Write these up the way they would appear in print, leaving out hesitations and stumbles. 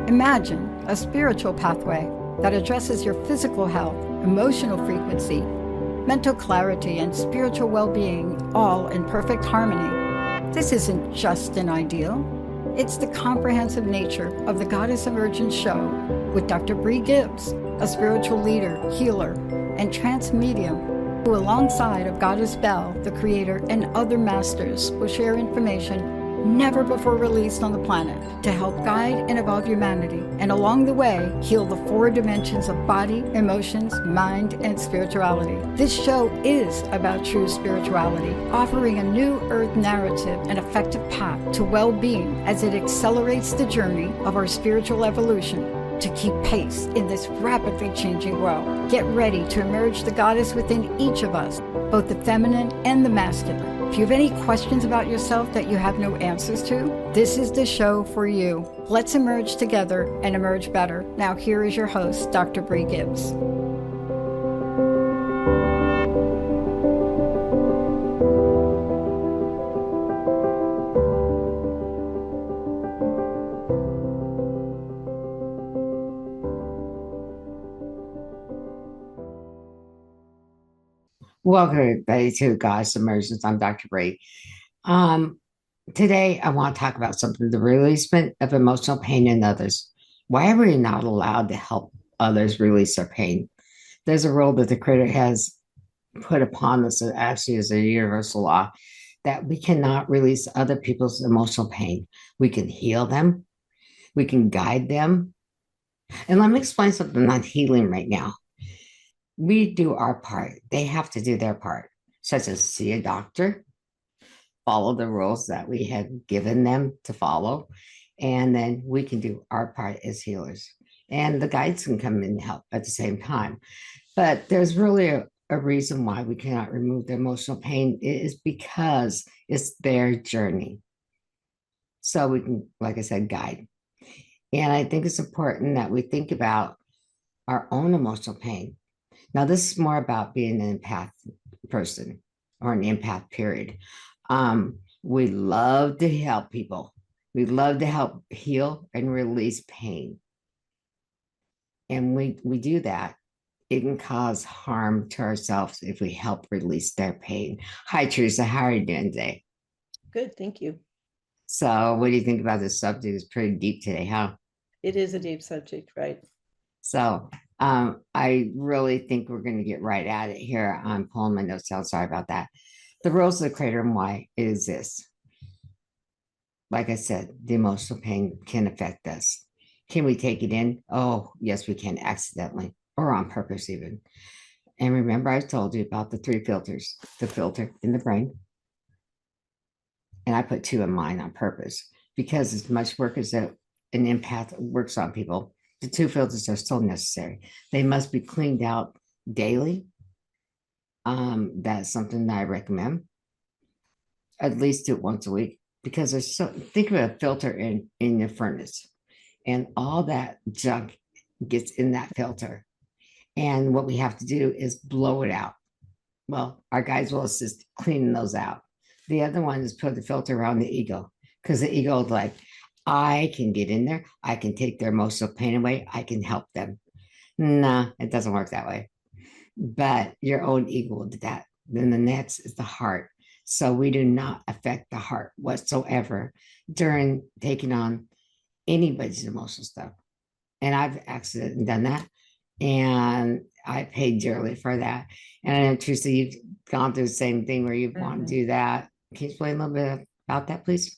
Imagine a spiritual pathway that addresses your physical health, emotional frequency, mental clarity, and spiritual well-being, all in perfect harmony. This isn't just an ideal. It's the comprehensive nature of the Goddess Emergence show with Dr. Brie Gibbs, a spiritual leader, healer, and trance medium, who alongside of Goddess Bell, the creator, and other masters will share information never before released on the planet to help guide and evolve humanity, and along the way, heal the 4 dimensions of body, emotions, mind, and spirituality. This show is about true spirituality, offering a new earth narrative and effective path to well-being as it accelerates the journey of our spiritual evolution to keep pace in this rapidly changing world. Get ready to emerge the goddess within each of us, both the feminine and the masculine. If you have any questions about yourself that you have no answers to, this is the show for you. Let's emerge together and emerge better. Now here is your host, Dr. Brie Gibbs. Welcome everybody to Goddess Emergence. I'm Dr. Brie. Today I want to talk about something, the releasement of emotional pain in others. Why are we not allowed to help others release their pain? There's a rule that the Creator has put upon us that actually is a universal law that we cannot release other people's emotional pain. We can heal them, we can guide them. And let me explain something on healing right now. We do our part. They have to do their part, such as see a doctor, follow the rules that we had given them to follow, and then we can do our part as healers. And the guides can come in and help at the same time. But there's really a reason why we cannot remove the emotional pain. It is because it's their journey. So we can, like I said, guide. And I think it's important that we think about our own emotional pain. Now, this is more about being an empath person or an empath, period. We love to help people. We love to help heal and release pain. And we do that. It can cause harm to ourselves if we help release their pain. Hi, Theresa. How are you doing today? Good, thank you. So what do you think about this subject? It's pretty deep today, huh? It is a deep subject, right? So I really think we're going to get right at it here. I'm pulling my notes out. Sorry about that. The rules of the Creator and why it exists. Like I said, the emotional pain can affect us. Can we take it in? Oh, yes, we can, accidentally or on purpose even. And remember, I told you about the 3 filters, the filter in the brain. And I put 2 in mine on purpose because as much work as an empath works on people, the 2 filters are still necessary. They must be cleaned out daily. That's something that I recommend. At least do it once a week because there's so, think of a filter in your furnace and all that junk gets in that filter. And what we have to do is blow it out. Well, our guides will assist cleaning those out. The other one is put the filter around the ego because the ego is like, I can get in there. I can take their emotional pain away. I can help them. Nah, it doesn't work that way. But your own ego will do that. Then the next is the heart. So we do not affect the heart whatsoever during taking on anybody's emotional stuff. And I've accidentally done that. And I paid dearly for that. And I know, Teresa, you've gone through the same thing where you want to do that. Can you explain a little bit about that, please?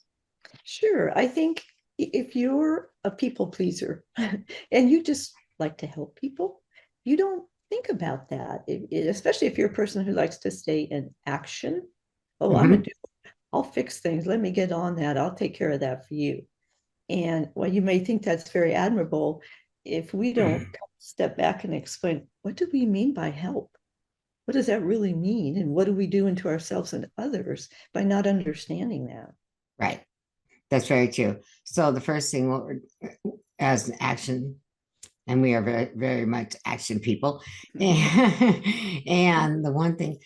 Sure. I think if you're a people pleaser and you just like to help people, you don't think about that, especially if you're a person who likes to stay in action. Oh, I'll fix things. Let me get on that. I'll take care of that for you. And while you may think that's very admirable, if we don't step back and explain, what do we mean by help? What does that really mean? And what do we do into ourselves and others by not understanding that? Right. That's very true. So the first thing, as an action, and we are very, very much action people. And the one thing,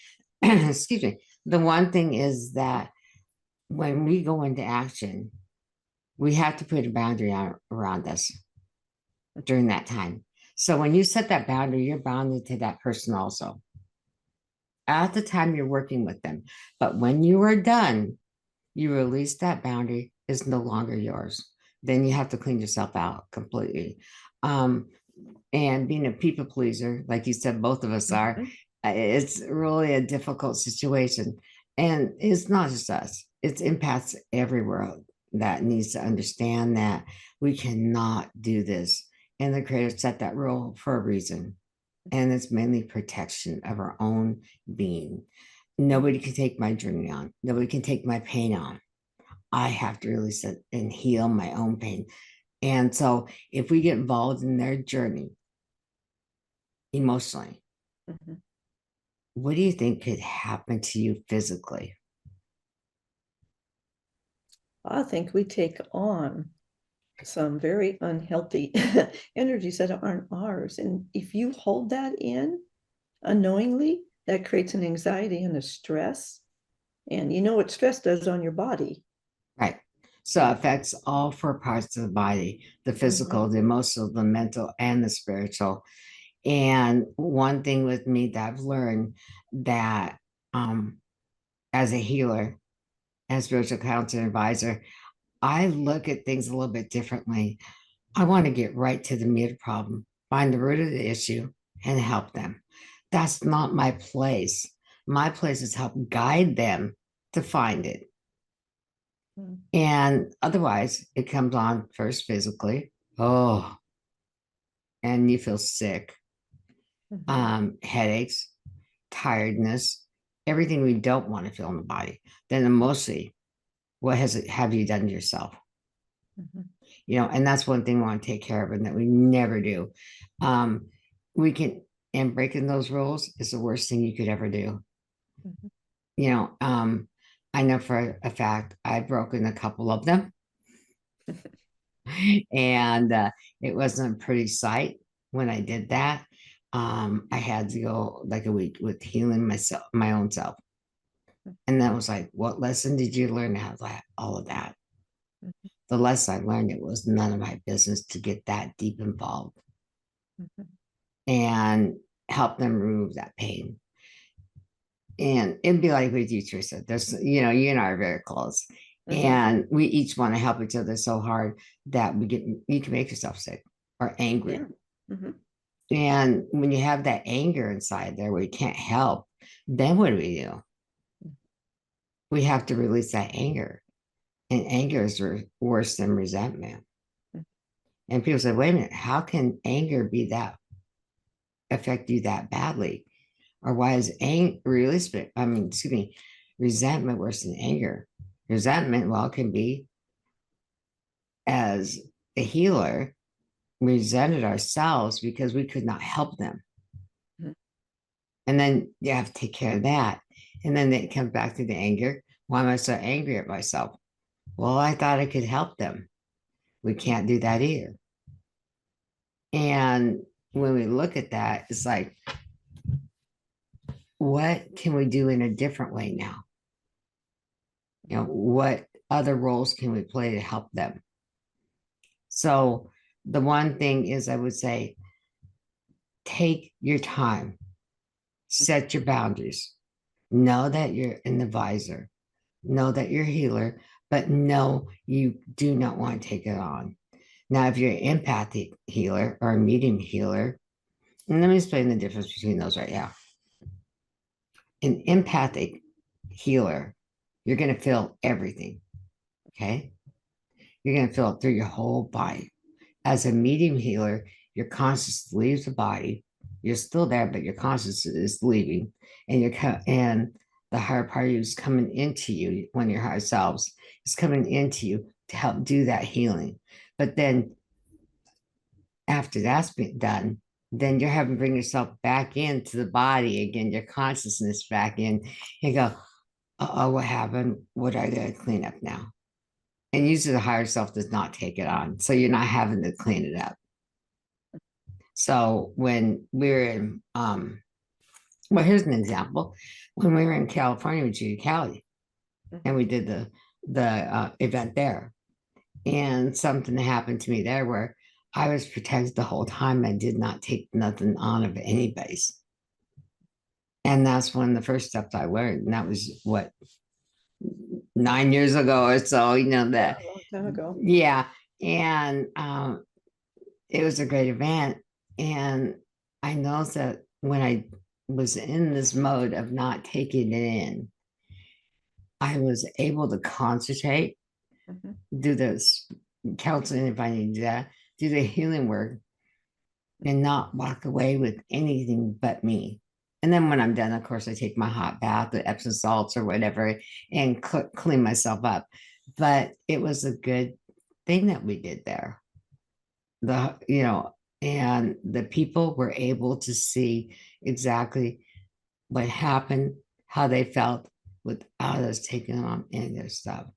excuse me, the one thing is that when we go into action, we have to put a boundary around us. during that time. So when you set that boundary, you're bounded to that person also at the time you're working with them. But when you are done, you release that boundary is no longer yours. Then you have to clean yourself out completely. Um, and being a people pleaser, like you said, both of us are, Mhm. it's really a difficult situation. And it's not just us, it's empaths everywhere that needs to understand that we cannot do this. And the creator set that rule for a reason. And it's mainly protection of our own being. Nobody can take my journey on. Nobody can take my pain on. I have to release it and heal my own pain. And so if we get involved in their journey emotionally, Mhm. what do you think could happen to you physically? I think we take on some very unhealthy energies that aren't ours. And if you hold that in unknowingly, that creates an anxiety and a stress. And you know what stress does on your body. Right. So it affects all four parts of the body, the physical, Mhm. the emotional, the mental, and the spiritual. And one thing with me that I've learned that as a healer and spiritual counselor advisor, I look at things a little bit differently. I want to get right to the meat of the problem, find the root of the issue, and help them. That's not my place. My place is help guide them to find it. Mhm. And otherwise, it comes on first physically. Oh, and you feel sick, Mhm. headaches, tiredness, everything we don't want to feel in the body. Then emotionally, what has it have you done to yourself? Mhm. And that's one thing we want to take care of and that we never do. Um, we can, and breaking those rules is the worst thing you could ever do. Mhm. You know, um, I know for a fact I've broken a couple of them, and it wasn't a pretty sight when I did that. I had to go like a week with healing myself, my own self. And that was like, what lesson did you learn out of that? All of that. Mhm. The lesson I learned, it was none of my business to get that deep involved Mhm. and help them remove that pain. And it'd be like with you, Teresa. You and I are very close. Mhm. And we each want to help each other so hard that you can make yourself sick or angry. Yeah. Mhm. And when you have that anger inside there where you can't help, then what do? We have to release that anger. And anger is worse than resentment. Mhm. And people say, wait a minute, how can anger be that affect you that badly? Or why is resentment worse than anger? Resentment, well, can be as a healer, we resented ourselves because we could not help them. Mhm. And then you have to take care of that. And then it comes back to the anger. Why am I so angry at myself? Well, I thought I could help them. We can't do that either. And when we look at that, it's like, what can we do in a different way now? What other roles can we play to help them? So the one thing is, I would say, take your time, set your boundaries, know that you're an advisor, know that you're a healer, but no, you do not want to take it on. Now, if you're an empathic healer or a medium healer, and let me explain the difference between those right now. An empathic healer, you're going to feel everything. Okay. You're going to feel it through your whole body. As a medium healer, your conscious leaves the body. You're still there, but your conscious is leaving, and and the higher part of you is coming into you. One of your higher selves is coming into you to help do that healing. But then after that's been done, then you're having to bring yourself back into the body again, your consciousness back in, and go, oh, what happened? What I gotta clean up now? And usually the higher self does not take it on. So you're not having to clean it up. So when we were in, well, here's an example. When we were in California with Judy Cali, and we did the event there, and something happened to me there where I was protected the whole time. I did not take nothing on of anybody's. And that's one of the first steps I learned. And that was what, 9 years ago or so, Yeah, that, a long time ago. yeah. And it was a great event. And I know that when I was in this mode of not taking it in, I was able to concentrate, Mhm. do this counseling if I need to do that, do the healing work, and not walk away with anything but me. And then when I'm done, of course, I take my hot bath, the Epsom salts or whatever, and clean myself up. But it was a good thing that we did there. And the people were able to see exactly what happened, how they felt without us taking on any of their stuff.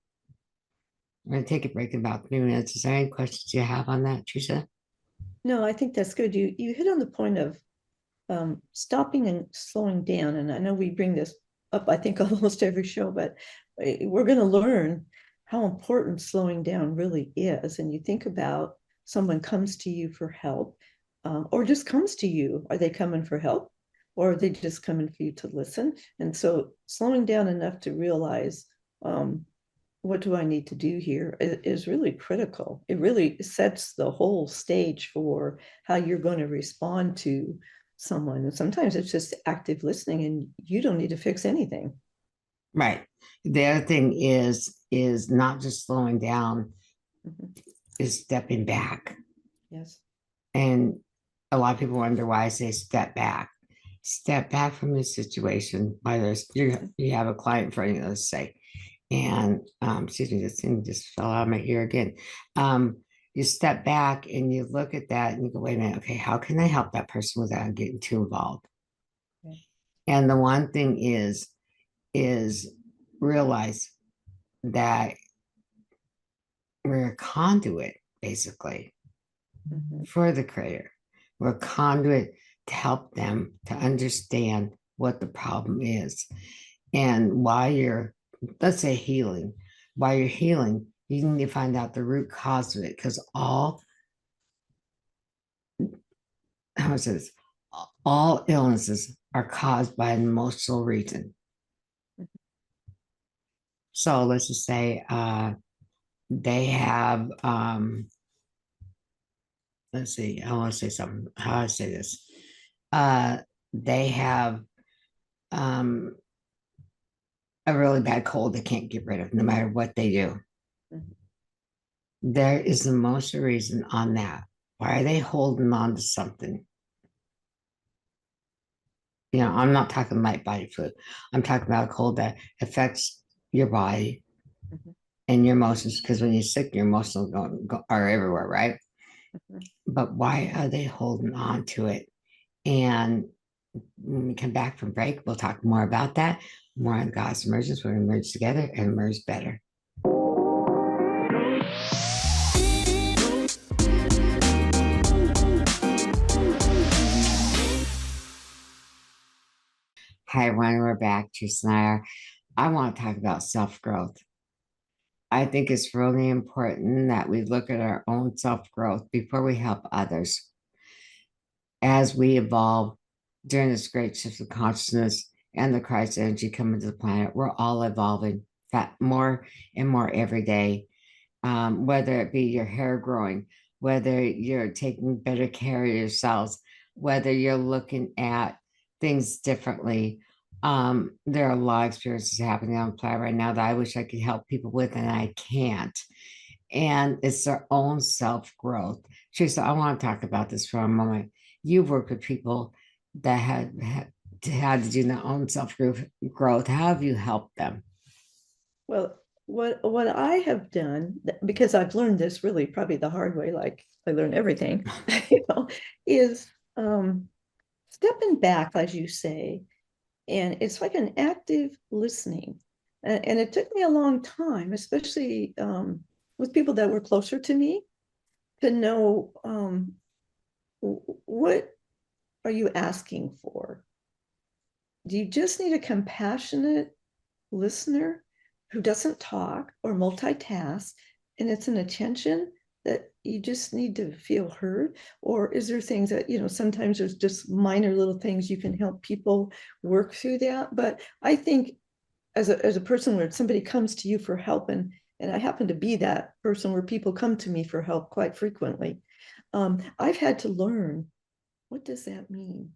We're going to take a break in about 3 minutes. Is there any questions you have on that, Theresa? No, I think that's good. You hit on the point of stopping and slowing down. And I know we bring this up, I think, almost every show, but we're going to learn how important slowing down really is. And you think about someone comes to you for help, or just comes to you. Are they coming for help? Or are they just coming for you to listen? And so slowing down enough to realize, what do I need to do here is really critical. It really sets the whole stage for how you're going to respond to someone. And sometimes it's just active listening and you don't need to fix anything. Right. The other thing is not just slowing down, Mhm. is stepping back. Yes. And a lot of people wonder why I say step back. Step back from the situation, whether you have a client in front of you, let's say, and excuse me, this thing just fell out of my ear again. You step back and you look at that and you go, wait a minute, okay, how can I help that person without getting too involved? Okay. And the one thing is realize that we're a conduit, basically, Mhm. for the creator. We're a conduit to help them to understand what the problem is. And while you're, let's say, healing, while you're healing, you need to find out the root cause of it, because how is this? All illnesses are caused by an emotional reason. So let's just say they have let's see, I want to say something. How do I say this? Uh, they have um, a really bad cold they can't get rid of no matter what they do. Mhm. There is the most reason on that. Why are they holding on to something? I'm not talking light body flu. I'm talking about a cold that affects your body Mhm. and your emotions. Because when you're sick, your emotions are everywhere, right? Mhm. But why are they holding on to it? And when we come back from break, we'll talk more about that. More on God's emergence. We're going to merge together and emerge better. Hi, everyone. We're back. Theresa and I want to talk about self growth. I think it's really important that we look at our own self growth before we help others. As we evolve during this great shift of consciousness and the Christ energy coming to the planet, we're all evolving more and more every day. Whether it be your hair growing, whether you're taking better care of yourselves, whether you're looking at things differently. There are a lot of experiences happening on the planet right now that I wish I could help people with, and I can't. And it's their own self growth. Theresa, I want to talk about this for a moment. You've worked with people that had to do their own self growth. How have you helped them? Well, what I have done, because I've learned this really probably the hard way, like I learn everything, is stepping back, as you say, and it's like an active listening. And it took me a long time, especially with people that were closer to me, to know, what are you asking for? Do you just need a compassionate listener who doesn't talk or multitask, and it's an attention? that you just need to feel heard? Or is there things that, sometimes there's just minor little things you can help people work through that? But I think as a person where somebody comes to you for help, and I happen to be that person where people come to me for help quite frequently, I've had to learn, what does that mean?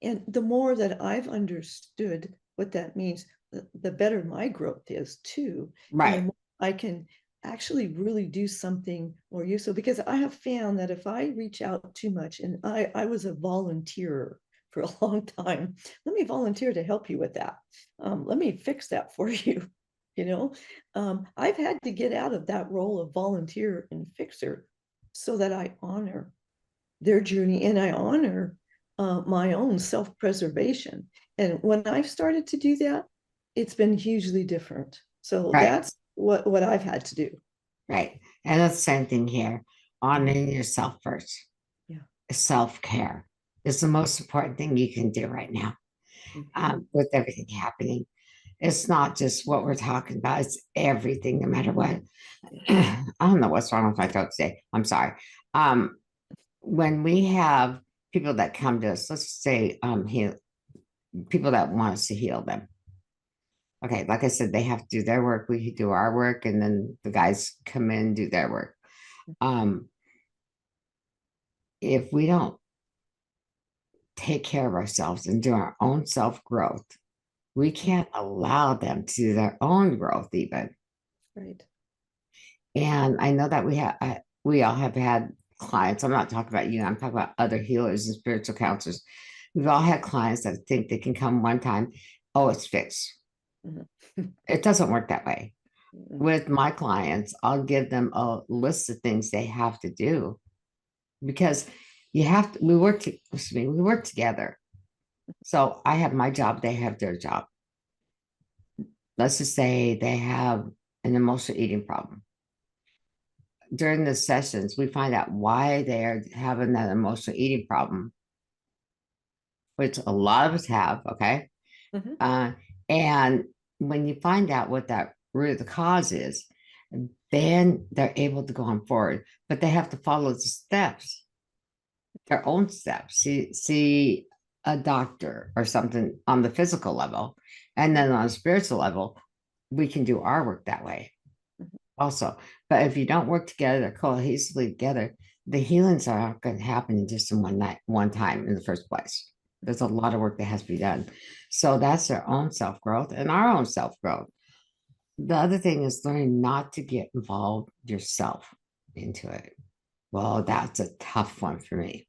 And the more that I've understood what that means, the better my growth is too. And the Right. more I can actually really do something more useful, because I have found that if I reach out too much, and I was a volunteer for a long time, let me volunteer to help you with that. Let me fix that for you. I've had to get out of that role of volunteer and fixer so that I honor their journey and I honor my own self-preservation. And when I've started to do that, it's been hugely different. So Right. that's what I've had to do. Right. And that's the same thing here. Honoring yourself first. Yeah. Self-care is the most important thing you can do right now. With everything happening. It's not just what we're talking about, it's everything, no matter what. I don't know what's wrong with my throat today. I'm sorry. When we have people that come to us, let's say heal, people that want us to heal them. Okay, like I said, they have to do their work, we do our work, and then the guys come in and do their work. If we don't take care of ourselves and do our own self-growth, we can't allow them to do their own growth even. Right. And I know that we all have had clients. I'm not talking about you. I'm talking about other healers and spiritual counselors. We've all had clients that think they can come one time. Oh, it's fixed. It doesn't work that way. With my clients, I'll give them a list of things they have to do, because you have to. We work together. So I have my job. They have their job. Let's just say they have an emotional eating problem. During the sessions, we find out why they're having that emotional eating problem, which a lot of us have. Okay. And when you find out what that root of the cause is, then they're able to go on forward, but they have to follow the steps, their own steps. See a doctor or something on the physical level, and then on a spiritual level, we can do our work that way also. But if you don't work together cohesively together, the healings are not going to happen in just in one night, one time in the first place. There's a lot of work that has to be done. So that's their own self-growth and our own self-growth. The other thing is learning not to get involved yourself into it. Well, that's a tough one for me.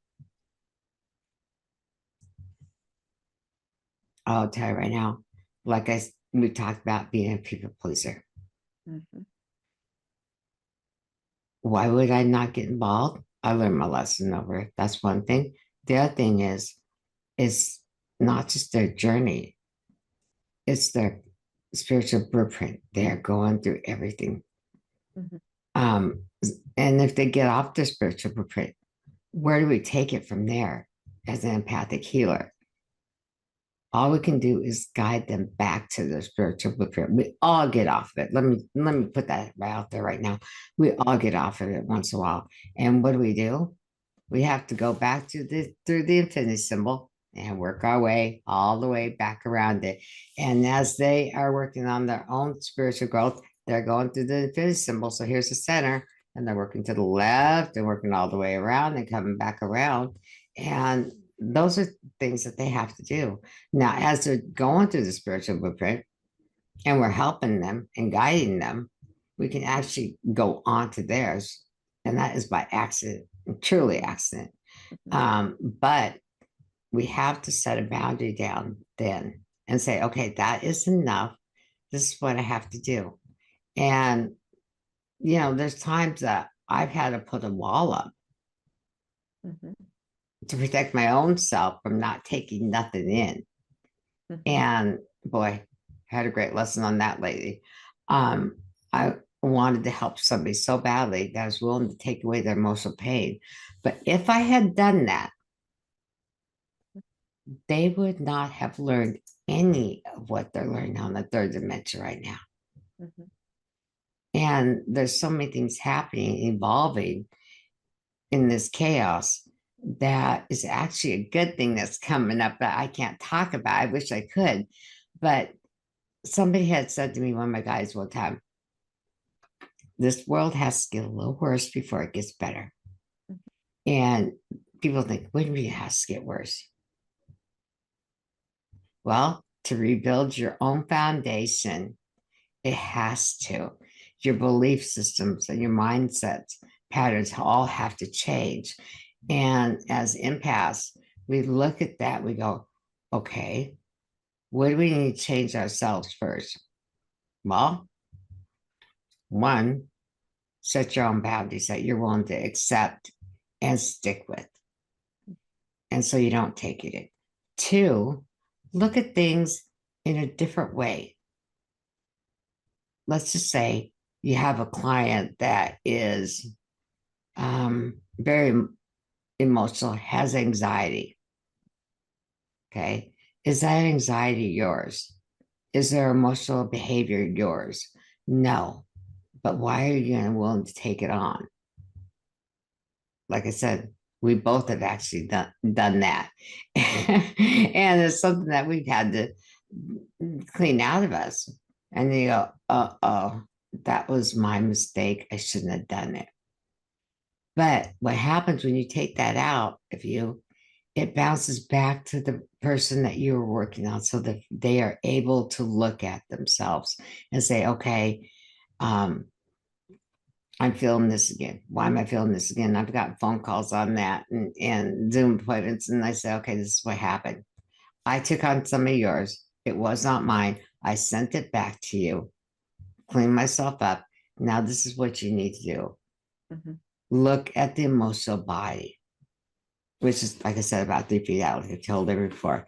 I'll tell you right now, like we talked about being a people pleaser. Why would I not get involved? I learned my lesson over it. That's one thing. The other thing is not just their journey, it's their spiritual blueprint. They're going through everything. And if they get off their spiritual blueprint, where do we take it from there as an empathic healer? All we can do is guide them back to their spiritual blueprint. We all get off of it. Let me put that right out there right now. We all get off of it once in a while. And what do? We have to go back to through the infinity symbol and work our way all the way back around it. And as they are working on their own spiritual growth, they're going through the infinity symbol. So here's the center, and they're working to the left and working all the way around and coming back around. And those are things that they have to do. Now, as they're going through the spiritual blueprint and we're helping them and guiding them, we can actually go on to theirs. And that is by accident, truly accident. But we have to set a boundary down then and say, okay, that is enough. This is what I have to do. And, there's times that I've had to put a wall up to protect my own self from not taking nothing in. And boy, I had a great lesson on that lately. I wanted to help somebody so badly that I was willing to take away their emotional pain. But if I had done that, they would not have learned any of what they're learning on the third dimension right now. And there's so many things happening, evolving, in this chaos that is actually a good thing that's coming up that I can't talk about. I wish I could, but somebody had said to me, one of my guys one time, this world has to get a little worse before it gets better. And people think, what do you mean it has to get worse? Well, to rebuild your own foundation, it has to. Your belief systems and your mindsets, patterns all have to change. And as empaths, we look at that, we go, okay, what do we need to change ourselves first? Well, one, set your own boundaries that you're willing to accept and stick with. And so you don't take it in. Two, look at things in a different way. Let's just say you have a client that is very emotional, has anxiety. Okay. Is that anxiety yours? Is their emotional behavior yours? No. But why are you willing to take it on? Like I said, we both have actually done that. And it's something that we've had to clean out of us. And you go, oh, that was my mistake. I shouldn't have done it. But what happens when you take that out of you, it bounces back to the person that you were working on so that they are able to look at themselves and say, okay, I'm feeling this again. Why am I feeling this again? I've got phone calls on that and Zoom appointments. And I say, okay, this is what happened. I took on some of yours. It was not mine. I sent it back to you, cleaned myself up. Now this is what you need to do. Mm-hmm. Look at the emotional body, which is, like I said, about 3 feet out, like I told her before.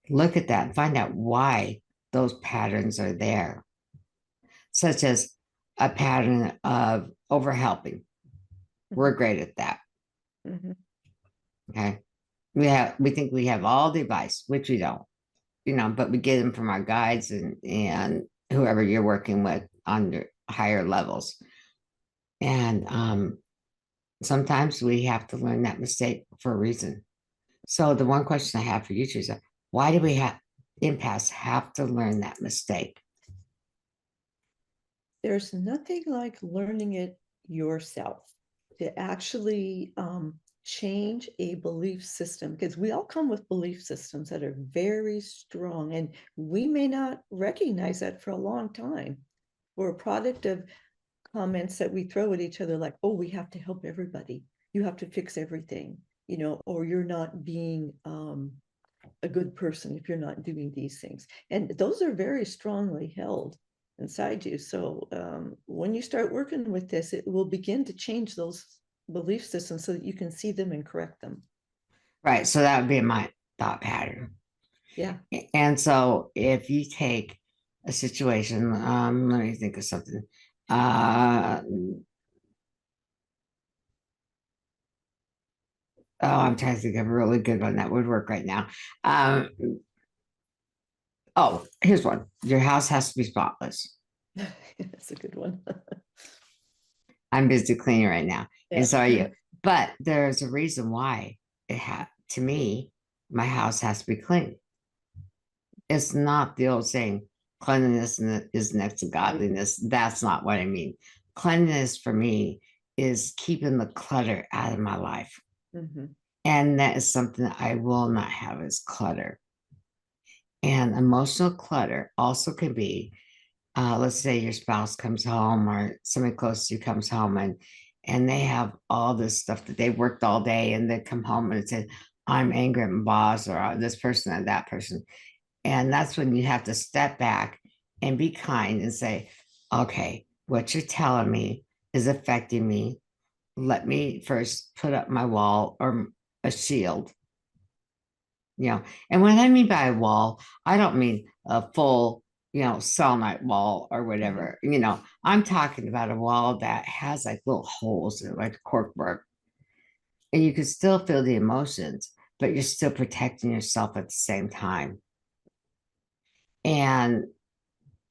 Look at that and find out why those patterns are there, such as a pattern of overhelping. We're great at that. Mm-hmm. Okay. We think we have all the advice, which we don't, but we get them from our guides and whoever you're working with on higher levels. And sometimes we have to learn that mistake for a reason. So the one question I have for you, Theresa, why do we have empaths have to learn that mistake? There's nothing like learning it yourself to actually change a belief system, because we all come with belief systems that are very strong, and we may not recognize that for a long time. We're a product of comments that we throw at each other like, oh, we have to help everybody. You have to fix everything, or you're not being a good person if you're not doing these things. And those are very strongly held inside you. So when you start working with this, it will begin to change those belief systems so that you can see them and correct them. Right. So that would be my thought pattern. Yeah. And so if you take a situation, let me think of something. I'm trying to think of a really good one that would work right now. Here's one. Your house has to be spotless. That's a good one. I'm busy cleaning right now. Yeah. And so are you. But there's a reason why to me, my house has to be clean. It's not the old saying, cleanliness is next to godliness. That's not what I mean. Cleanliness for me is keeping the clutter out of my life. Mm-hmm. And that is something that I will not have as clutter. And emotional clutter also can be, let's say your spouse comes home or somebody close to you comes home and they have all this stuff that they worked all day and they come home and say, I'm angry at my boss or this person and that person. And that's when you have to step back and be kind and say, okay, what you're telling me is affecting me. Let me first put up my wall or a shield. And what I mean by a wall, I don't mean a full, selenite wall or whatever. Mm-hmm. I'm talking about a wall that has like little holes in it, like corkboard. And you can still feel the emotions, but you're still protecting yourself at the same time. And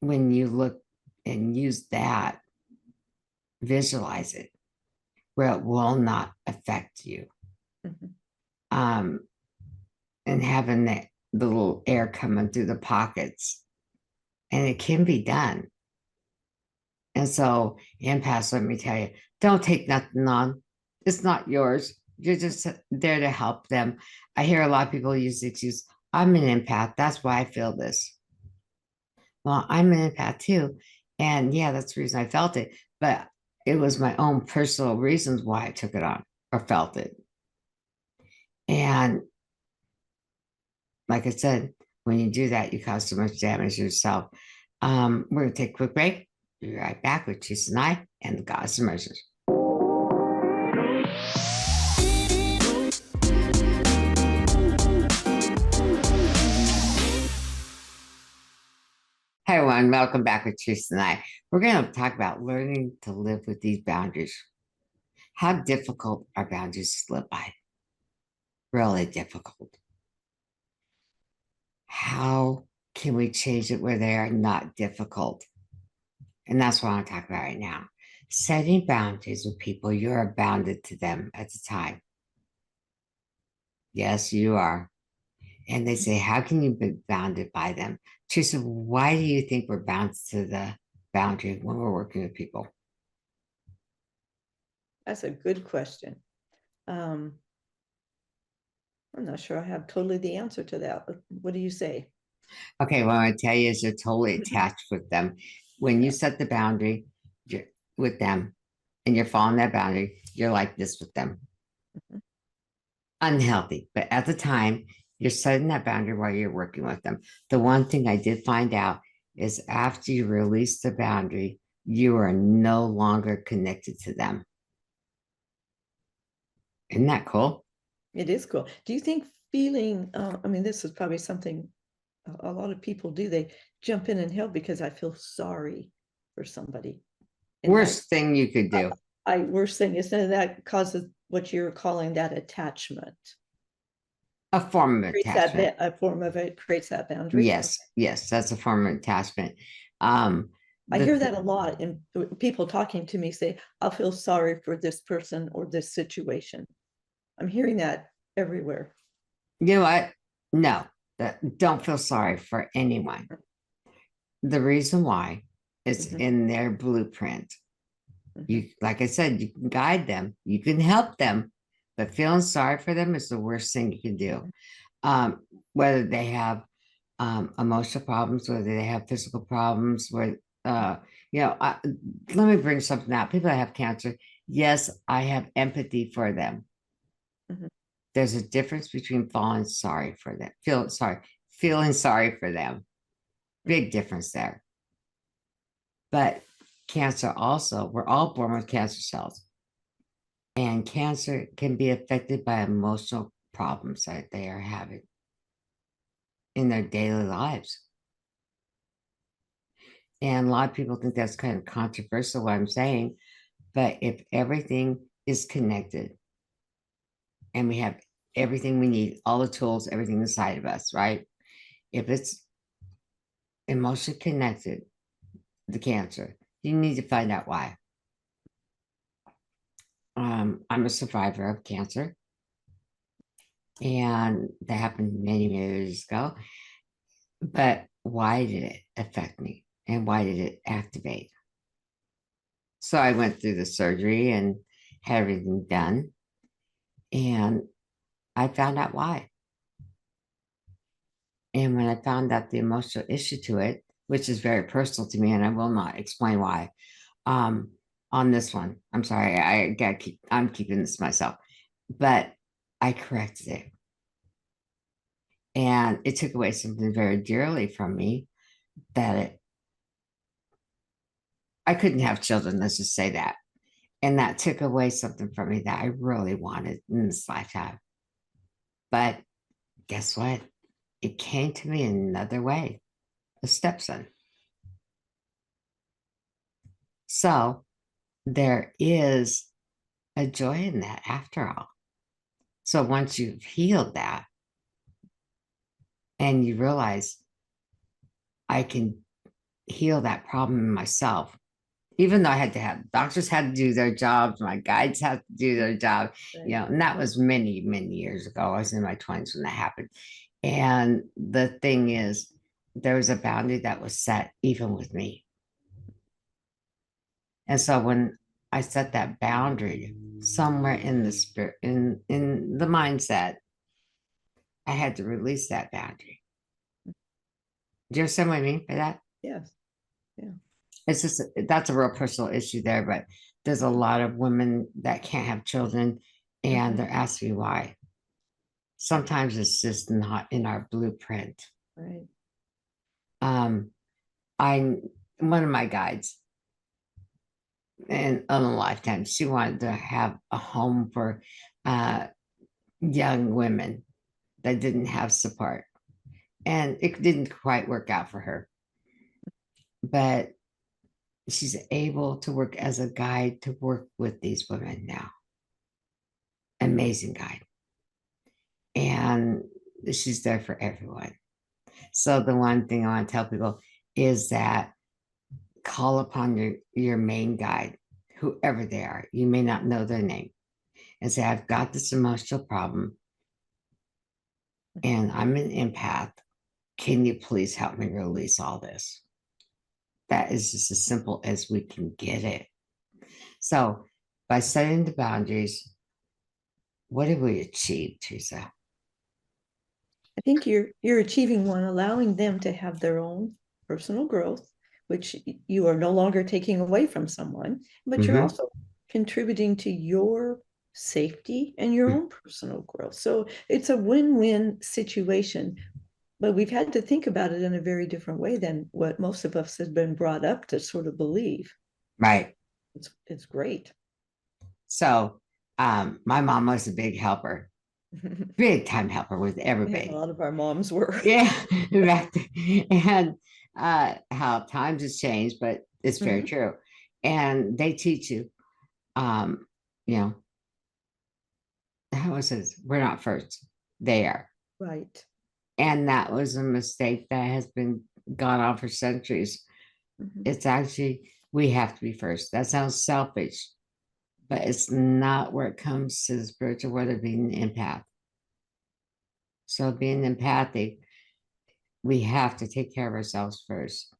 when you look and use that, visualize it. where it will not affect you. Mhm. And having the little air coming through the pockets, and it can be done. And so, empaths, let me tell you, don't take nothing on. It's not yours. You're just there to help them. I hear a lot of people use the excuse, I'm an empath. That's why I feel this. Well, I'm an empath too. And yeah, that's the reason I felt it. But it was my own personal reasons why I took it on or felt it. And like I said, when you do that, you cause so much damage yourself. We're going to take a quick break. Be right back with Teresa and I and the Goddess Emergence. Hi, everyone. Welcome back with Teresa and I. We're going to talk about learning to live with these boundaries. How difficult are boundaries to live by? Really difficult. How can we change it where they are not difficult? And that's what I want to talk about right now. Setting boundaries with people, you're bounded to them at the time. Yes, you are. And they say, how can you be bounded by them? Teresa, why do you think we're bound to the boundary when we're working with people? That's a good question. I'm not sure I have totally the answer to that. What do you say? Okay, what I want to tell you is you're totally attached with them. When you set the boundary with them and you're following that boundary, you're like this with them. Mhm. Unhealthy. But at the time, you're setting that boundary while you're working with them. The one thing I did find out is after you release the boundary, you are no longer connected to them. Isn't that cool? It is cool. Do you think feeling, I mean, this is probably something a lot of people do. They jump in and help because I feel sorry for somebody. And Worst thing you could do. worst thing is that causes what you're calling that attachment. A form of Creates attachment. a form of it, creates that boundary. Yes, yes, that's a form of attachment. I hear that a lot, and people talking to me say, I'll feel sorry for this person or this situation. I'm hearing that everywhere. You know what? No, don't feel sorry for anyone. The reason why is Mhm. in their blueprint. Mhm. You, like I said, you can guide them, you can help them, but feeling sorry for them is the worst thing you can do. Whether they have emotional problems, whether they have physical problems, where you know, let me bring something out. People that have cancer, yes, I have empathy for them. Mhm. There's a difference between feeling sorry for them, feeling sorry for them. Big difference there. But cancer also, we're all born with cancer cells. And cancer can be affected by emotional problems that they are having in their daily lives. And a lot of people think that's kind of controversial, what I'm saying. But if everything is connected and we have everything we need, all the tools, everything inside of us, right? If it's emotionally connected, the cancer, you need to find out why. I'm a survivor of cancer, and that happened many, many years ago. But why did it affect me? And why did it activate? So I went through the surgery and had everything done. And I found out why. And when I found out the emotional issue to it, which is very personal to me, and I will not explain why, um, on this one, I'm sorry, I'm keeping this to myself, but I corrected it. And it took away something very dearly from me that I couldn't have children, let's just say that. And that took away something from me that I really wanted in this lifetime. But guess what? It came to me another way, a stepson. So there is a joy in that after all. So once you've healed that and you realize I can heal that problem in myself even though I had to have doctors had to do their jobs, my guides had to do their job, Right. and that was many, many years ago. I was in my 20s when that happened. And the thing is, there was a boundary that was set even with me. And so when I set that boundary somewhere in the spirit, in the mindset, I had to release that boundary. Do you understand what I mean by that? Yes. Yeah. It's just that's a real personal issue there, but there's a lot of women that can't have children and they're asking me why. Sometimes it's just not in our blueprint. Right. I one of my guides in a lifetime, she wanted to have a home for uh, young women that didn't have support. And it didn't quite work out for her. But she's able to work as a guide to work with these women now. Amazing guide. And she's there for everyone. So the one thing I want to tell people is that call upon your main guide, whoever they are. You may not know their name, and say, I've got this emotional problem and I'm an empath. Can you please help me release all this? That is just as simple as we can get it. So by setting the boundaries, what have we achieved, Theresa? I think you're achieving one, allowing them to have their own personal growth, which you are no longer taking away from someone, but you're also contributing to your safety and your own personal growth. So it's a win-win situation. But we've had to think about it in a very different way than what most of us have been brought up to sort of believe. Right. It's great. So my mom was a big helper, big time helper with everybody. A lot of our moms were. Yeah. And how times has changed, but it's very true. And they teach you, you know, how is it? We're not first. They are. Right. And that was a mistake that has been gone on for centuries. It's actually, we have to be first. That sounds selfish, but it's not where it comes to the spiritual world of being an empath. So being empathic, we have to take care of ourselves first.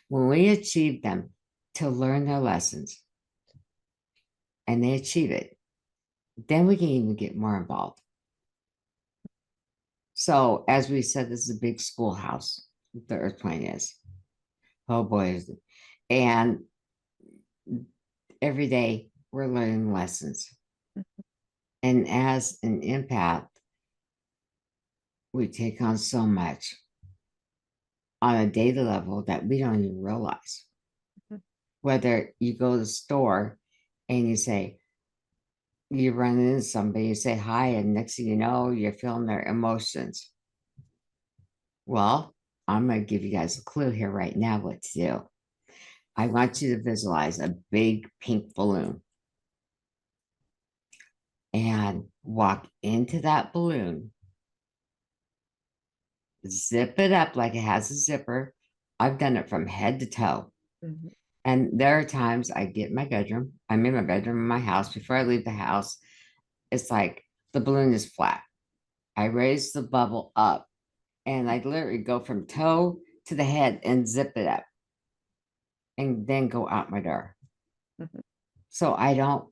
When we achieve them to learn their lessons and they achieve it, then we can even get more involved. So as we said, this is a big schoolhouse, the earth plane is. Oh boy, is it. And every day we're learning lessons. And as an empath, we take on so much on a daily level that we don't even realize. Whether you go to the store and you say, you run into somebody, you say hi, and next thing you know, you're feeling their emotions. Well, I'm going to give you guys a clue here right now what to do. I want you to visualize a big pink balloon and walk into that balloon, zip it up like it has a zipper. I've done it from head to toe. And there are times I get in my bedroom. I'm in my bedroom in my house. Before I leave the house, it's like the balloon is flat. I raise the bubble up and I literally go from toe to the head and zip it up and then go out my door. So I don't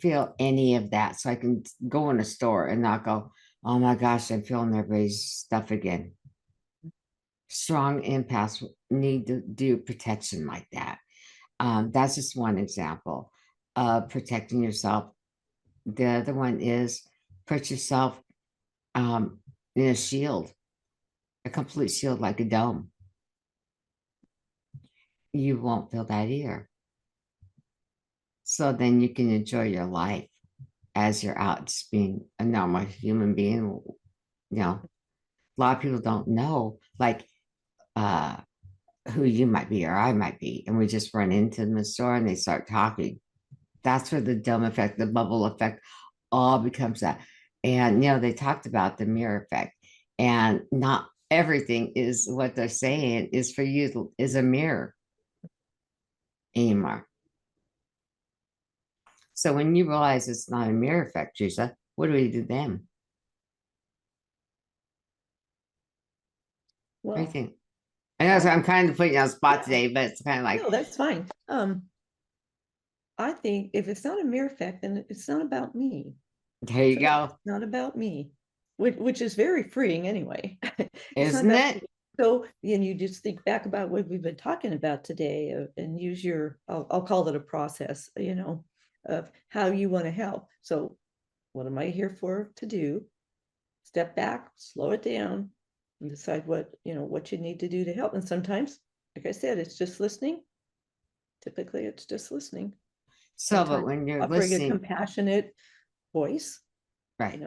feel any of that. So I can go in a store and not go, oh my gosh, I'm feeling everybody's stuff again. Strong empaths need to do protection like that. That's just one example of protecting yourself. The other one is put yourself in a shield, a complete shield like a dome. You won't feel that either. So then you can enjoy your life as you're out just being a normal human being. You know, a lot of people don't know like who you might be or I might be. And we just run into them in the store and they start talking. That's where the dome effect, the bubble effect all becomes that. And, you know, they talked about the mirror effect and not everything is what they're saying is for you is a mirror. anymore. So when you realize it's not a mirror effect, Teresa, what do we do then? What do you Well, think? I know I'm kind of putting you on the spot today, but it's kind of like, no, that's fine. I think if it's not a mirror effect, then it's not about me. there you go. It's not about me, which is very freeing anyway. It's not Isn't about it? me. So, and you just think back about what we've been talking about today, and use your, I'll call it a process, of how you want to help. So, what am I here for to do? Step back, slow it down, and decide what you need to do to help. And sometimes, like I said, it's just listening. Typically, it's just listening. So, but Sometimes when you're offering a listening, compassionate voice, right.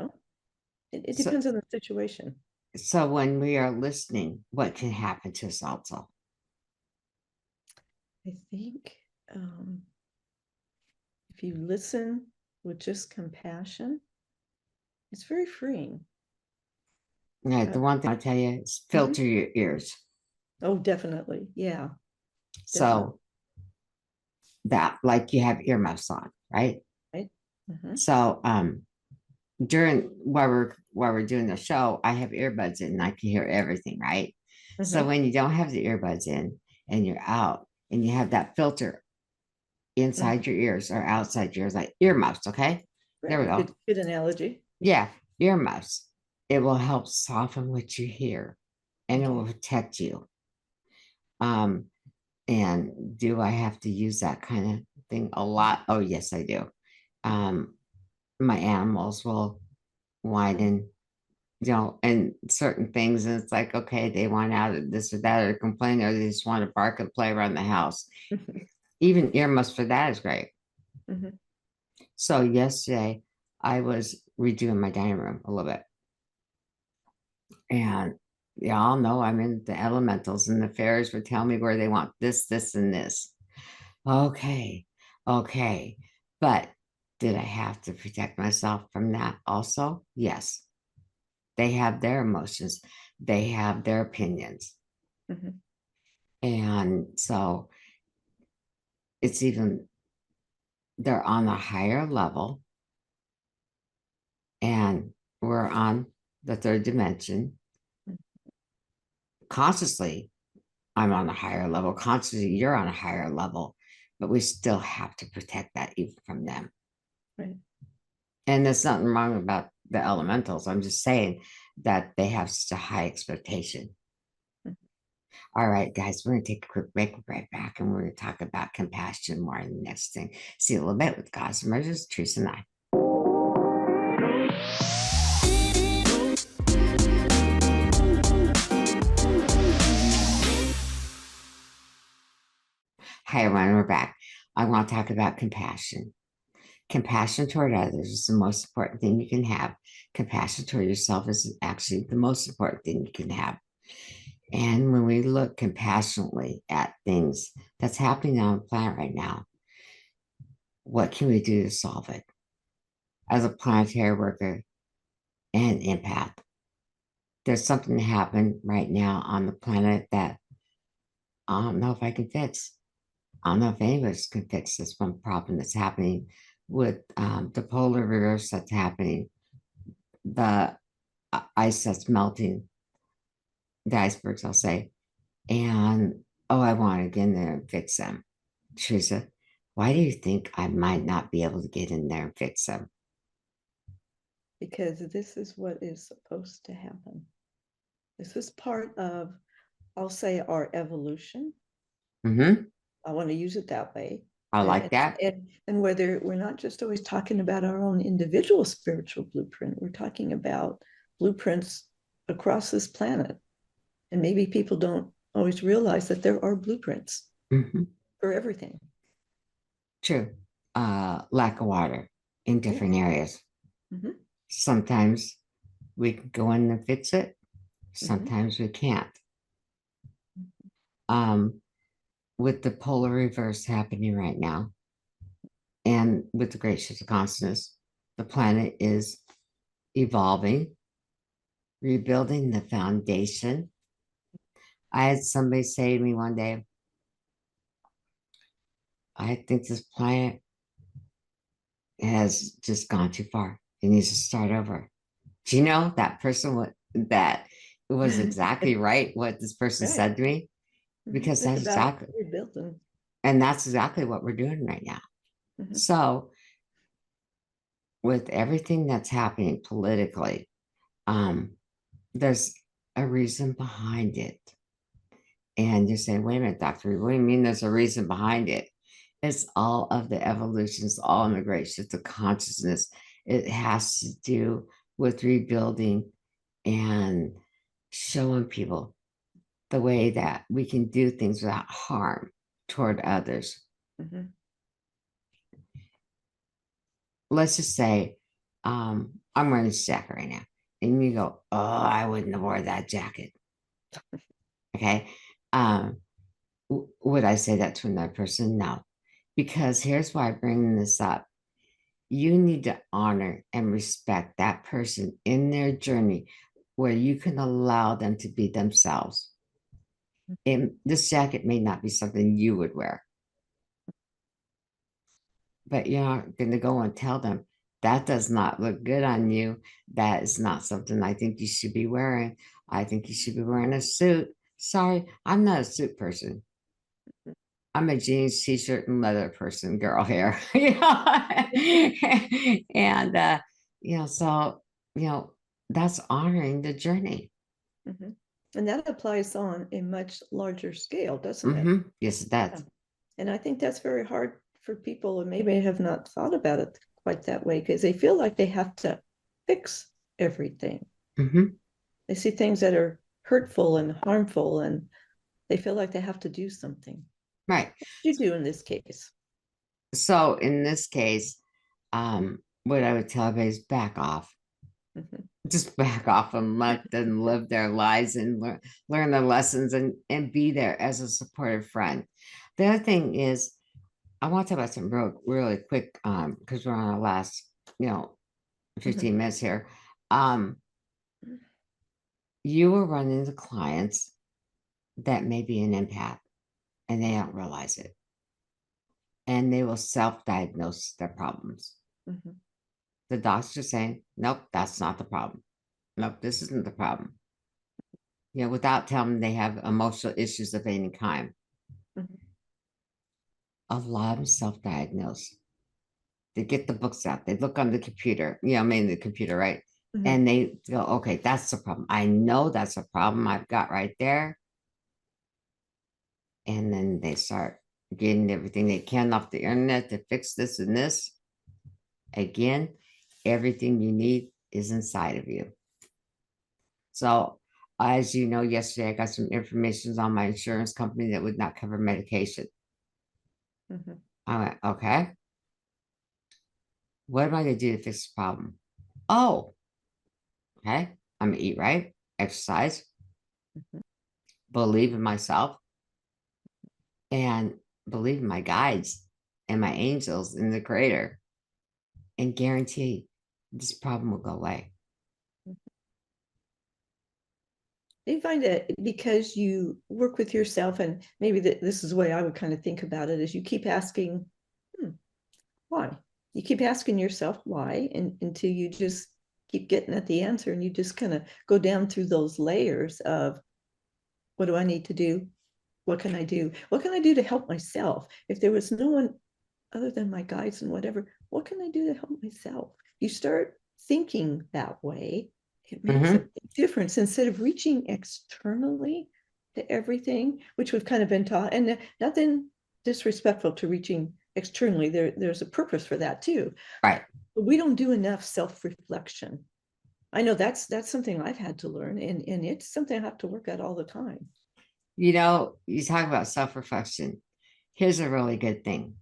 it So, depends on the situation. so when we are listening, what can happen to us also? I think if you listen with just compassion, it's very freeing. Right. The one thing I'll tell you is filter your ears. Oh, definitely. Yeah. So that, like you have earmuffs on, right? Right. Mm-hmm. So during while we're doing the show, I have earbuds in and I can hear everything, right? So when you don't have the earbuds in and you're out and you have that filter inside your ears or outside your ears, like earmuffs, okay? There we go. Good analogy. Yeah, earmuffs. It will help soften what you hear and it will protect you. And do I have to use that kind of thing a lot? Oh, yes, I do. My animals will whine and certain things, and it's like, okay, they want out of this or that or complain, or they just want to bark and play around the house. Even earmuffs for that is great. So yesterday I was redoing my dining room a little bit. And y'all know I'm in the elementals, and the fairies were telling me where they want this, this, and this. Okay, okay. But did I have to protect myself from that also? Yes. They have their emotions, they have their opinions. And so it's even, they're on a higher level, and we're on the third dimension. Consciously, I'm on a higher level. Consciously, you're on a higher level, but we still have to protect that even from them. Right. And there's nothing wrong about the elementals. I'm just saying that they have such a high expectation. All right, guys, we're going to take a quick break. We'll be right back, and we're going to talk about compassion more in the next thing. See you a little bit with God's Emergence, Theresa and I. Hi, everyone. We're back. I want to talk about compassion. Compassion toward others is the most important thing you can have. Compassion toward yourself is actually the most important thing you can have. And when we look compassionately at things that's happening on the planet right now, what can we do to solve it? As a planetary worker and empath, there's something happening right now on the planet that I don't know if I can fix. I don't know if any of us can fix this one problem that's happening with the polar reverse that's happening, the ice that's melting, the icebergs, I'll say. And oh, I want to get in there and fix them. Teresa, why do you think I might not be able to get in there and fix them? Because this is what is supposed to happen. This is part of, I'll say, our evolution. I want to use it that way. I like that. And whether we're not just always talking about our own individual spiritual blueprint, we're talking about blueprints across this planet. And maybe people don't always realize that there are blueprints for everything. True. Lack of water in different areas. Sometimes we can go in and fix it. Sometimes we can't. With the polar reverse happening right now, and with the great shift of consciousness, the planet is evolving, rebuilding the foundation. I had somebody say to me one day, I think this client has just gone too far. He needs to start over. Do you know that person that was exactly right what this person Right. said to me? Because It's that's about exactly, rebuilding. and that's exactly what we're doing right now. Mhm. So with everything that's happening politically, um, there's a reason behind it. And you're saying, wait a minute, doctor, what do you mean there's a reason behind it? It's all of the evolutions, all immigration to consciousness. It has to do with rebuilding and showing people the way that we can do things without harm toward others. Mhm. Let's just say I'm wearing this jacket right now, and you go, oh, I wouldn't have wore that jacket. Okay. Um, would I say that to another person? No, because here's why I'm bringing this up. You need to honor and respect that person in their journey where you can allow them to be themselves. And this jacket may not be something you would wear, but you're not going to go and tell them that does not look good on you. That is not something I think you should be wearing. I think you should be wearing a suit. Sorry, I'm not a suit person. I'm a jeans, t-shirt, and leather person, girl hair. And so that's honoring the journey. Mhm. And that applies on a much larger scale, doesn't it? Yes, it Yeah. does. And I think that's very hard for people, and maybe have not thought about it quite that way because they feel like they have to fix everything. hmm They see things that are hurtful and harmful, and they feel like they have to do something. Right. What did you do in this case? So in this case, what I would tell everybody is back off. Mhm. Just back off and let them live their lives and learn their lessons and be there as a supportive friend. The other thing is, I want to talk about something really quick because we're on our last, you know, 15 Mhm. minutes here. Um, you are running into clients that may be an empath and they don't realize it. And they will self-diagnose their problems. Mhm. The doctor's saying, nope, that's not the problem. Nope, this isn't the problem. Without telling them they have emotional issues of any kind. Mhm. A lot of them self-diagnose. They get the books out. They look on the computer, mainly the computer, right? Mhm. And they go, okay, that's the problem. I know that's a problem I've got right there. And then they start getting everything they can off the internet to fix this and this. Again, everything you need is inside of you. So, as you know, yesterday I got some information on my insurance company that would not cover medication. Mhm. I went, okay, what am I going to do to fix the problem? Oh, okay, I'm going to eat right, exercise, Mhm. believe in myself, and believe in my guides and my angels in the creator, and guarantee this problem will go away. You find that because you work with yourself, and maybe this is the way I would kind of think about it, is you keep asking, why? You keep asking yourself why, and until you just keep getting at the answer, and you just kind of go down through those layers of what do I need to do? What can I do? What can I do to help myself? If there was no one other than my guides and whatever, what can I do to help myself? You start thinking that way, it makes a Mm-hmm. big difference instead of reaching externally to everything, which we've kind of been taught. And nothing disrespectful to reaching externally. There's a purpose for that too. Right. But we don't do enough self-reflection. I know that's something I've had to learn, and it's something I have to work at all the time. You talk about self-reflection. Here's a really good thing.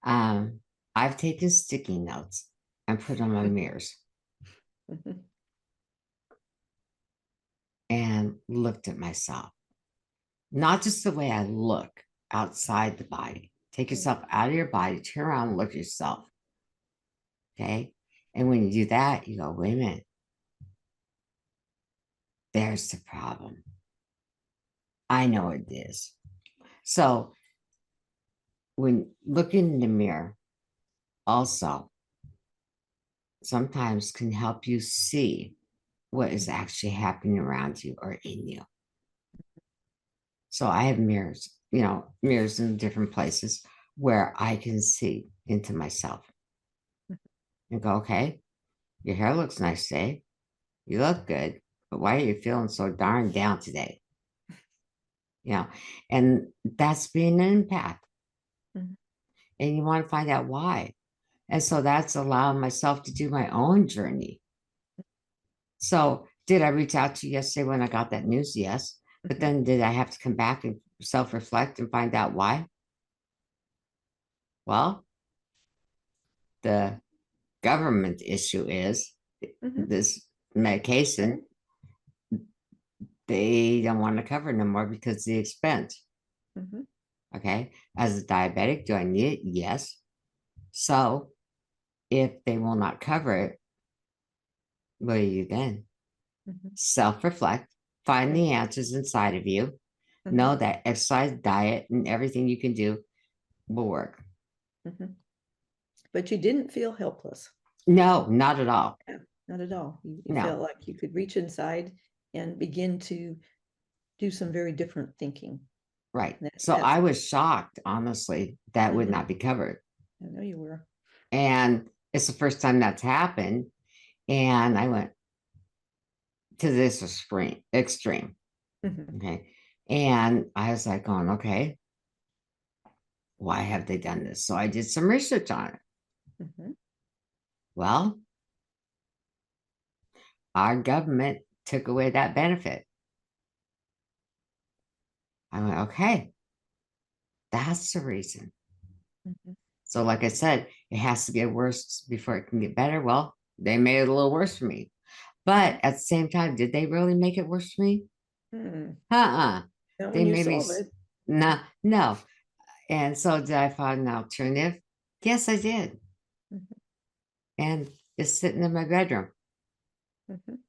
Um, I've taken sticky notes and put them on mirrors Mhm. and looked at myself. Not just the way I look outside the body. Take yourself out of your body, turn around and look at yourself. Okay. And when you do that, you go, wait a minute, there's the problem. I know it is. So when looking in the mirror also sometimes can help you see what is actually happening around you or in you. So I have mirrors, mirrors in different places where I can see into myself and go, okay, your hair looks nice today. You look good, but why are you feeling so darn down today? And that's being an empath. Mhm. And you want to find out why. And so that's allowing myself to do my own journey. So did I reach out to you yesterday when I got that news? Yes. But then did I have to come back and self-reflect and find out why? Well, the government issue is Mhm. this medication, they don't want to cover no more because of the expense. Mhm. Okay. As a diabetic, do I need it? Yes. So if they will not cover it, what do you then? Mhm. Self-reflect, find the answers inside of you, Mhm. know that exercise, diet, and everything you can do will work. Mhm. But you didn't feel helpless. No, not at all. Yeah, not at all. You No, felt like you could reach inside and begin to do some very different thinking. right. That, So that's, I was shocked, honestly, that would Mhm. not be covered. I know you were. And it's the first time that's happened. And I went to this extreme. Mhm. Okay. And I was like, going, okay, why have they done this? So I did some research on it. Mhm. Well, our government took away that benefit. I went, okay, that's the reason. Mhm. So, like I said, it has to get worse before it can get better. Well, they made it a little worse for me. But at the same time, did they really make it worse for me? Hmm. Uh-uh. Not They when you made me, solve it. no, no. And so did I find an alternative? Yes, I did. Mhm. And it's sitting in my bedroom. Mhm.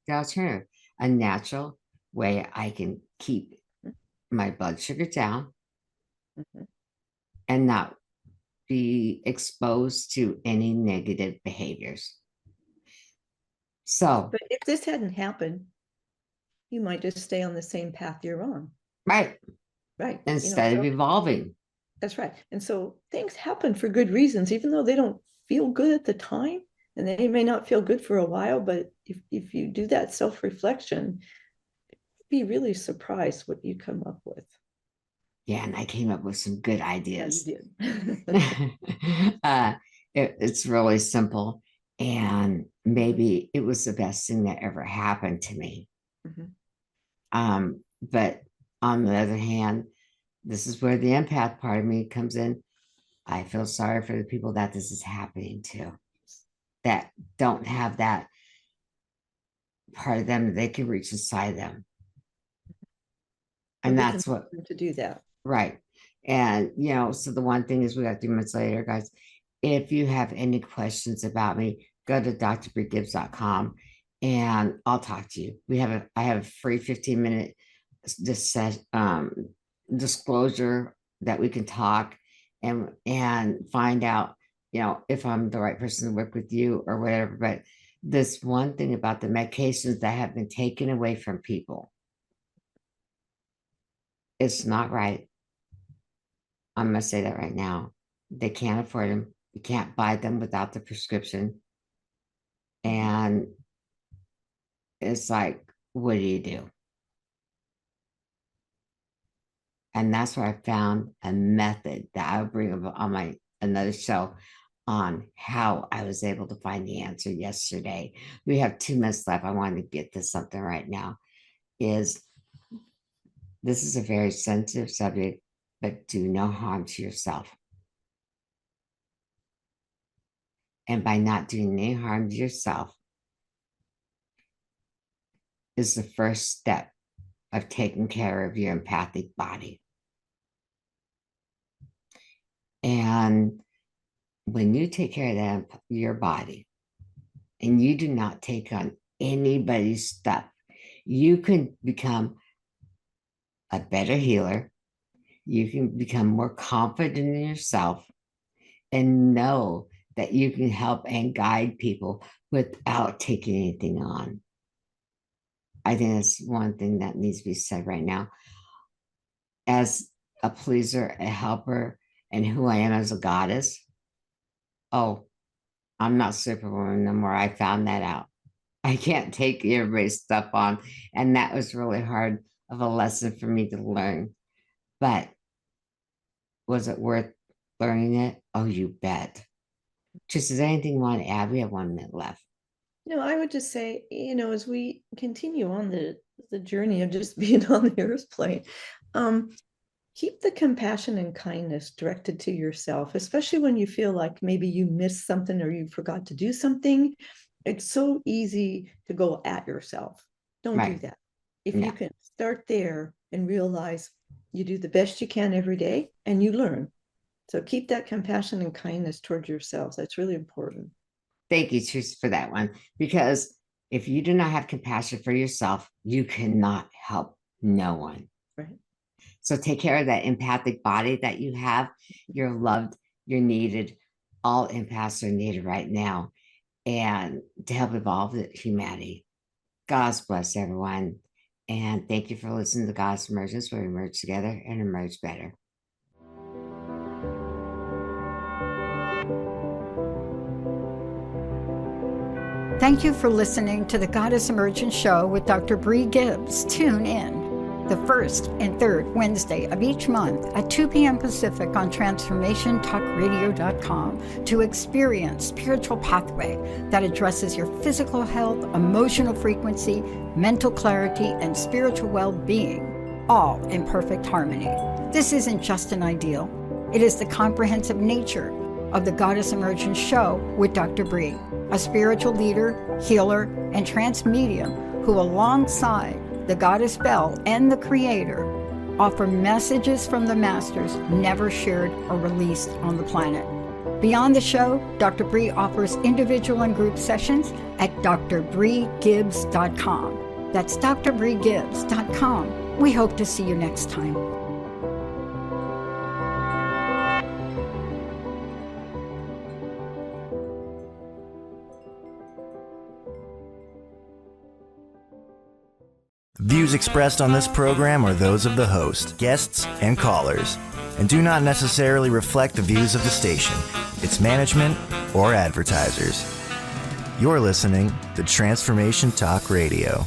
The alternative, a natural way I can keep my blood sugar down Mhm. and not be exposed to any negative behaviors. So, But if this hadn't happened, you might just stay on the same path you're on. right, Right. instead of So evolving. that's right. And so things happen for good reasons, even though they don't feel good at the time. And they may not feel good for a while, but if you do that self-reflection, be really surprised what you come up with. Yeah, and I came up with some good Yeah, you ideas. did. uh, it's really simple. And maybe it was the best thing that ever happened to me. Mhm. But on the other hand, this is where the empath part of me comes in. I feel sorry for the people that this is happening to, that don't have that part of them that they can reach inside them. Well, And we can that's what, learn to do that. right. And, so the one thing is we got 3 months later, guys. If you have any questions about me, go to drbriegibbs.com and I'll talk to you. I have a free 15-minute disclosure that we can talk and find out, if I'm the right person to work with you or whatever. But this one thing about the medications that have been taken away from people, it's not right. I'm going to say that right now. They can't afford them. You can't buy them without the prescription. And it's like, what do you do? And that's where I found a method that I'll bring up on my another show on how I was able to find the answer yesterday. We have 2 minutes left. I wanted to get to something right now. This is a very sensitive subject, but do no harm to yourself. And by not doing any harm to yourself is the first step of taking care of your empathic body. And when you take care of your body and you do not take on anybody's stuff, you can become a better healer. you can become more confident in yourself and know that you can help and guide people without taking anything on. I think that's one thing that needs to be said right now. As a pleaser, a helper, and who I am as a goddess, oh, I'm not Superwoman no more. I found that out. I can't take everybody's stuff on. And that was really hard of a lesson for me to learn. But was it worth learning it? Oh, you bet. Just does anything you want to add? We have 1 minute left. No, I would just say, as we continue on the journey of just being on the earth plane, keep the compassion and kindness directed to yourself, especially when you feel like maybe you missed something or you forgot to do something. It's so easy to go at yourself. Don't do that. If you can start there and realize you do the best you can every day and you learn. So keep that compassion and kindness towards yourselves. That's really important. Thank you, Theresa, for that one. Because if you do not have compassion for yourself, you cannot help no one. Right. So take care of that empathic body that you have. You're loved, you're needed. All empaths are needed right now. And to help evolve humanity. God's bless everyone. And thank you for listening to God's Emergence, where we emerge together and emerge better. Thank you for listening to the Goddess Emergence Show with Dr. Brie Gibbs. Tune in the first and third Wednesday of each month at 2 p.m. Pacific on TransformationTalkRadio.com to experience spiritual pathway that addresses your physical health, emotional frequency, mental clarity, and spiritual well-being, all in perfect harmony. This isn't just an ideal. It is the comprehensive nature of the Goddess Emergence Show with Dr. Brie, a spiritual leader, healer, and trance medium who, alongside the Goddess Bell and the Creator, offer messages from the masters never shared or released on the planet. Beyond the show, Dr. Brie offers individual and group sessions at drbriegibbs.com. That's drbriegibbs.com. We hope to see you next time. Views expressed on this program are those of the host, guests, and callers, and do not necessarily reflect the views of the station, its management, or advertisers. You're listening to Transformation Talk Radio.